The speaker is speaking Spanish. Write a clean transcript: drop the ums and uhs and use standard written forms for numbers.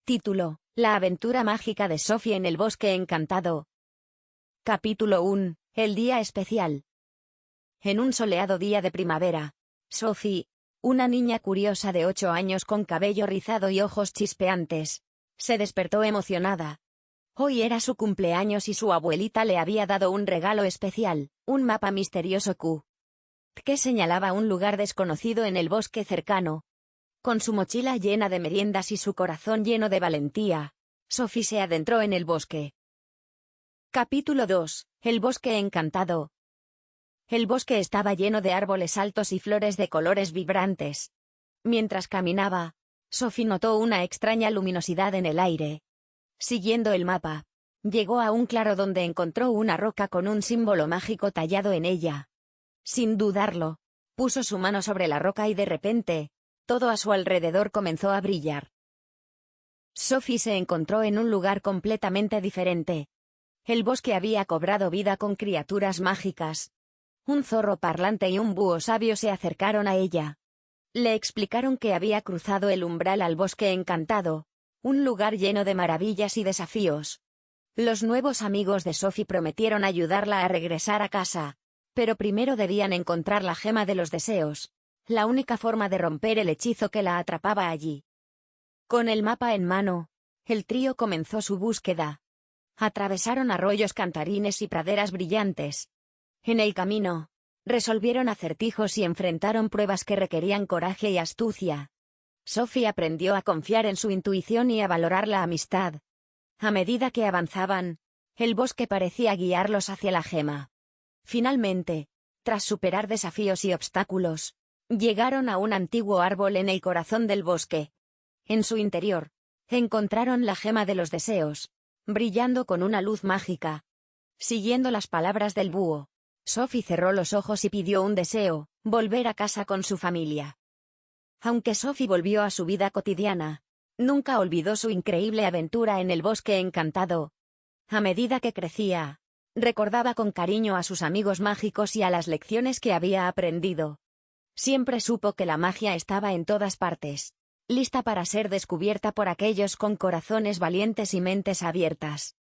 Título: La aventura mágica de Sophie en el bosque encantado. Capítulo 1. El día especial. En un soleado día de primavera, Sophie, una niña curiosa de 8 años con cabello rizado y ojos chispeantes, se despertó emocionada. Hoy era su cumpleaños y su abuelita le había dado un regalo especial, un mapa misterioso que señalaba un lugar desconocido en el bosque cercano. Con su mochila llena de meriendas y su corazón lleno de valentía, Sophie se adentró en el bosque. Capítulo 2. El bosque encantado. El bosque estaba lleno de árboles altos y flores de colores vibrantes. Mientras caminaba, Sophie notó una extraña luminosidad en el aire. Siguiendo el mapa, llegó a un claro donde encontró una roca con un símbolo mágico tallado en ella. Sin dudarlo, puso su mano sobre la roca y de repente, todo a su alrededor comenzó a brillar. Sophie se encontró en un lugar completamente diferente. El bosque había cobrado vida con criaturas mágicas. Un zorro parlante y un búho sabio se acercaron a ella. Le explicaron que había cruzado el umbral al bosque encantado, un lugar lleno de maravillas y desafíos. Los nuevos amigos de Sophie prometieron ayudarla a regresar a casa, pero primero debían encontrar la gema de los deseos, la única forma de romper el hechizo que la atrapaba allí. Con el mapa en mano, el trío comenzó su búsqueda. Atravesaron arroyos cantarines y praderas brillantes. En el camino, resolvieron acertijos y enfrentaron pruebas que requerían coraje y astucia. Sophie aprendió a confiar en su intuición y a valorar la amistad. A medida que avanzaban, el bosque parecía guiarlos hacia la gema. Finalmente, tras superar desafíos y obstáculos, llegaron a un antiguo árbol en el corazón del bosque. En su interior, encontraron la gema de los deseos, brillando con una luz mágica. Siguiendo las palabras del búho, Sophie cerró los ojos y pidió un deseo: volver a casa con su familia. Aunque Sophie volvió a su vida cotidiana, nunca olvidó su increíble aventura en el bosque encantado. A medida que crecía, recordaba con cariño a sus amigos mágicos y a las lecciones que había aprendido. Siempre supo que la magia estaba en todas partes, lista para ser descubierta por aquellos con corazones valientes y mentes abiertas.